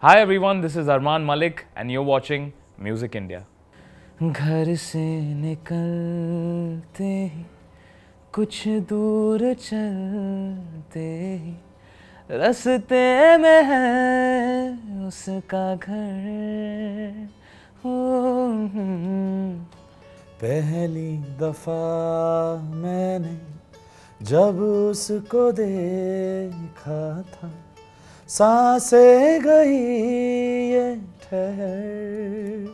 Hi everyone, this is Arman Malik and you're watching Music India. घर से निकलते ही कुछ दूर चलते ही रास्ते में है उसका घर हो। पहली दफा मैंने जब उसको देखा था सांसें गई ये ठहर,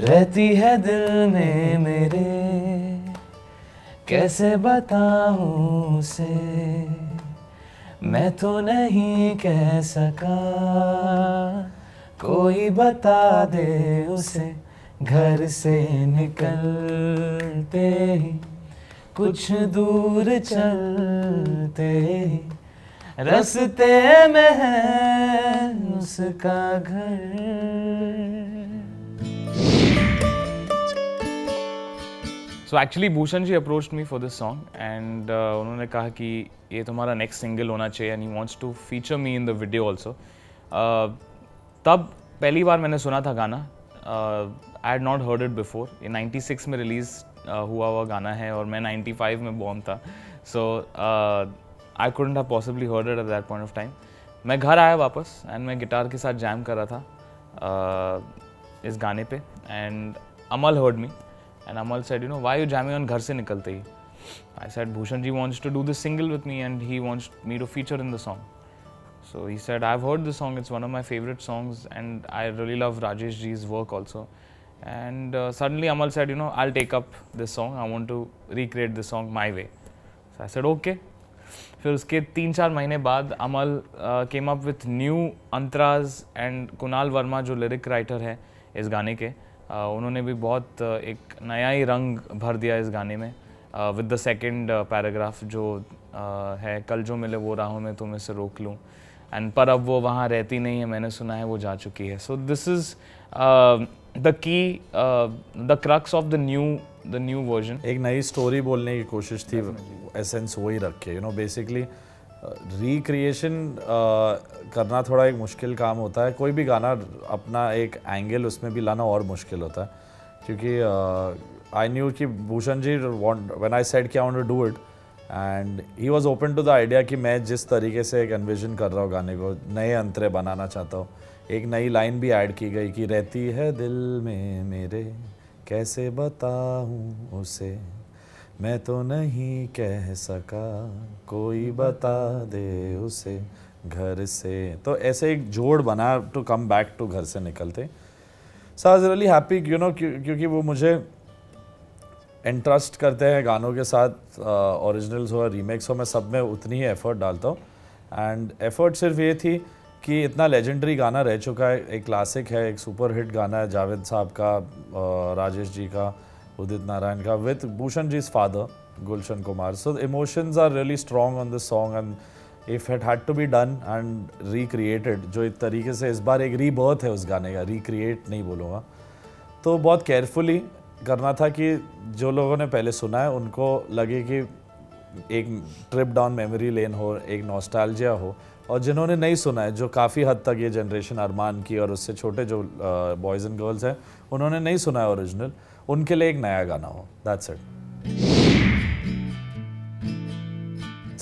रहती है दिल में मेरे कैसे बताऊं उसे, मैं तो नहीं कह सका कोई बता दे उसे। घर से निकलते ही कुछ दूर चलते ही रास्ते में है उसका घर। So actually Bhushan ji approached me for this song and उन्होंने कहा कि ये तुम्हारा next single होना चाहिए and he wants to feature me in the video also. तब पहली बार मैंने सुना था गाना, I had not heard it before. ये 96 में रिलीज़ हुआ हुआ गाना है और मैं 95 में बॉर्न था, so I couldn't have possibly heard it at that point of time. मैं घर आया वापस and मैं गिटार के साथ जैम कर रहा था इस गाने पे and Amal heard me and Amal said, you know, why are you jamming on घर से निकलते ही? I said, Bhushan ji wants to do this single with me and he wants me to feature in the song. So he said, I've heard the song, it's one of my favorite songs and I really love Rajesh ji's work also. And suddenly Amal said, you know, I'll take up this song, I want to recreate this song my way. So I said, okay. फिर उसके 3-4 महीने बाद अमल came up with new अंतराज and Kunal Verma जो lyric writer है इस गाने के, उन्होंने भी बहुत एक नया ही रंग भर दिया इस गाने में विद द सेकंड पैराग्राफ जो है, कल जो मिले वो राहों में तुम्हें से रोक लूँ एंड पर अब वो वहाँ रहती नहीं है, मैंने सुना है वो जा चुकी है. So this is the key, the crux of the new version. एक नई स्टोरी बोलने की कोशिश थी, एसेंस वही रखे. यू नो बेसिकली रिक्रिएशन करना थोड़ा एक मुश्किल काम होता है. कोई भी गाना अपना एक एंगल उसमें भी लाना और मुश्किल होता है, क्योंकि आई न्यू कि Bhushan ji when I said कि I want to do it and he was open to the idea कि मैं जिस तरीके से एक एनविजन कर रहा हूँ गाने को, नए अंतरे बनाना चाहता हूँ. एक नई लाइन भी ऐड की गई कि रहती है दिल में मेरे कैसे बताऊँ उसे, मैं तो नहीं कह सका कोई बता दे उसे घर से. तो ऐसे एक जोड़ बना टू कम बैक टू घर से निकलते. So I was really happy, you know, क्योंकि वो मुझे इंटरेस्ट करते हैं गानों के साथ, ओरिजिनल्स हो रीमेक्स हो, मैं सब में उतनी ही एफर्ट डालता हूँ. एंड एफर्ट सिर्फ ये थी कि इतना लेजेंडरी गाना रह चुका है, एक क्लासिक है, एक सुपर हिट गाना है जावेद साहब का, राजेश जी का, उदित नारायण का, with Bhushan ji's father Gulshan Kumar. So the emotions are really strong on this song and if it had to be done and recreated, जो एक तरीके से इस बार एक रीबर्थ है उस गाने का, रिक्रिएट नहीं बोलूँगा, तो बहुत केयरफुली करना था कि जो लोगों ने पहले सुना है उनको लगे कि एक ट्रिप डाउन मेमोरी लेन हो, एक नॉस्टैल्जिया हो, और जिन्होंने नहीं सुना है, जो काफ़ी हद तक ये जनरेशन अरमान की और उससे छोटे जो बॉयज़ एंड गर्ल्स हैं उन्होंने नहीं सुना है ओरिजिनल, उनके लिए एक नया गाना हो. That's it.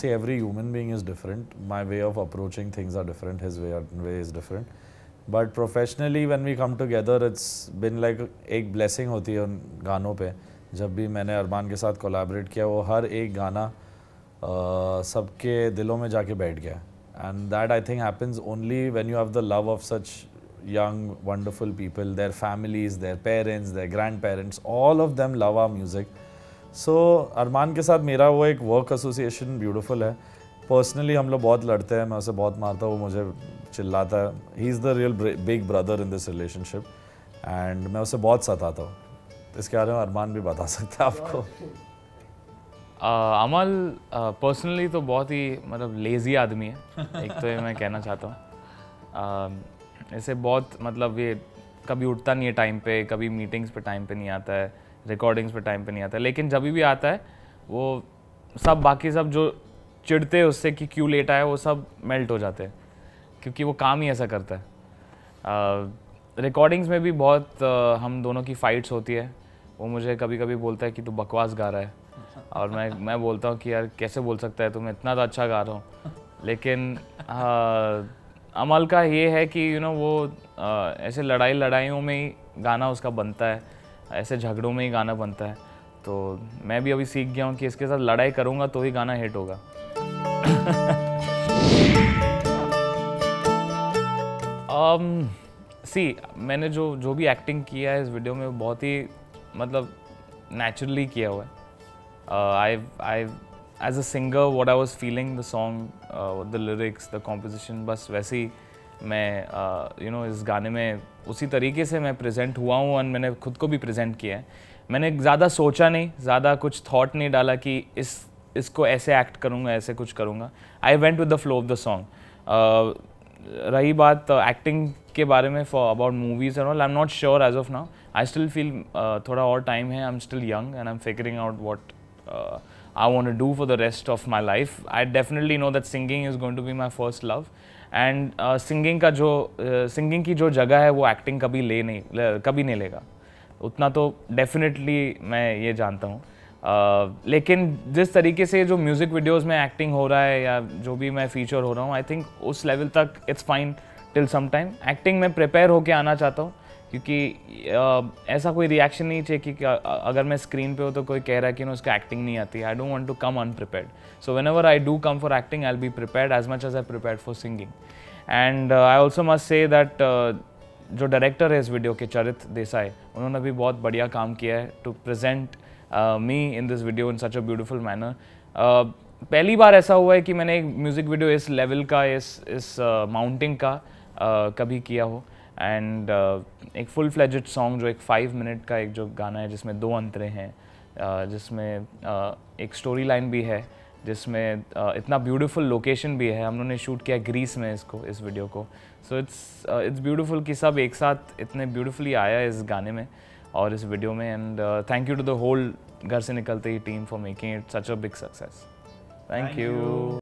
See, every human being is different. My way of approaching things are different. His way is different. But professionally, when we come together, it's been like एक blessing होती है उन गानों पे. जब भी मैंने अरमान के साथ कोलैबोरेट किया, वो हर एक गाना सबके दिलों में जाके बैठ गया. And that I think happens only when you have the love of such young wonderful people, their families, their parents, their grandparents, all of them love our music. So अरमान के साथ मेरा वो एक वर्क एसोसिएशन ब्यूटीफुल है. Personally हम लोग बहुत लड़ते हैं, मैं उसे बहुत मारता हूँ, वो मुझे चिल्लाता है. He is the real big brother in this relationship and मैं उसे बहुत सताता हूँ. इसके बारे में अरमान भी बता सकता है आपको. अमल पर्सनली तो बहुत ही मतलब लेज़ी आदमी है, एक तो ये मैं कहना चाहता हूँ. ऐसे बहुत मतलब ये कभी उठता नहीं है टाइम पे, कभी मीटिंग्स पे टाइम पे नहीं आता है, रिकॉर्डिंग्स पे टाइम पे नहीं आता है, लेकिन जब भी आता है वो सब बाकी सब जो चिढ़ते हैं उससे कि क्यों लेट आया वो सब मेल्ट हो जाते हैं. क्योंकि वो काम ही ऐसा करता है। रिकॉर्डिंग्स में भी बहुत हम दोनों की फाइट्स होती है। वो मुझे कभी कभी बोलता है कि तू बकवास गा रहा है, और मैं बोलता हूँ कि यार कैसे बोल सकता है, तो मैं इतना तो अच्छा गा रहा हूँ। लेकिन अमल का ये है कि वो ऐसे लड़ाइयों में ही गाना उसका बनता है, ऐसे झगड़ों में ही गाना बनता है। तो मैं भी अभी सीख गया हूँ कि इसके साथ लड़ाई करूँगा तो ही गाना हिट होगा। मैंने जो भी एक्टिंग किया है इस वीडियो में बहुत ही मतलब नेचुरली किया हुआ है। I as a singer what I was feeling the song, the lyrics, the composition, बस वैसे ही मैं इस गाने में उसी तरीके से मैं प्रेजेंट हुआ हूँ, और मैंने खुद को भी प्रेजेंट किया है। मैंने ज़्यादा सोचा नहीं, ज़्यादा कुछ थॉट नहीं डाला कि इसको ऐसे एक्ट करूँगा, ऐसे कुछ करूँगा। I went with the flow of the song. रही बात एक्टिंग के बारे में for about movies and all, I am not sure as of now. I still feel थोड़ा और टाइम है, I am still young and I am figuring out what I want to do for the rest of my life. I definitely know that singing is going to be my first love, and singing की जो जगह है वो acting कभी नहीं लेगा, उतना तो definitely मैं ये जानता हूँ। लेकिन जिस तरीके से जो म्यूज़िक वीडियोज़ में एक्टिंग हो रहा है या जो भी मैं फीचर हो रहा हूँ, आई थिंक उस लेवल तक it's fine till some time. Acting में प्रिपेयर होके आना चाहता हूँ, क्योंकि ऐसा कोई रिएक्शन नहीं चाहिए कि अगर मैं स्क्रीन पे हो तो कोई कह रहा है कि उसका एक्टिंग नहीं आती। I don't want to come unprepared, so whenever I do come for acting I will be prepared as much as I prepared for singing. And I also must say that जो director है इस video के, चरित देसाई, उन्होंने भी बहुत बढ़िया काम किया है to present me in this video in such a beautiful manner. पहली बार ऐसा हुआ है कि मैंने एक म्यूज़िक वीडियो इस लेवल का, इस माउंटिंग का कभी किया हो। एंड एक फुल फ्लेजेड सॉन्ग जो एक 5 मिनट का एक जो गाना है जिसमें 2 अंतरे हैं, जिसमें एक स्टोरी लाइन भी है, जिसमें इतना ब्यूटीफुल लोकेशन भी है। हम लोगों ने शूट किया ग्रीस में इस वीडियो को। सो इट्स ब्यूटीफुल कि सब एक साथ इतने ब्यूटीफुली आया है इस गाने में और इस वीडियो में। And thank you to the whole घर से निकलते ही team for making it such a big success. Thank you.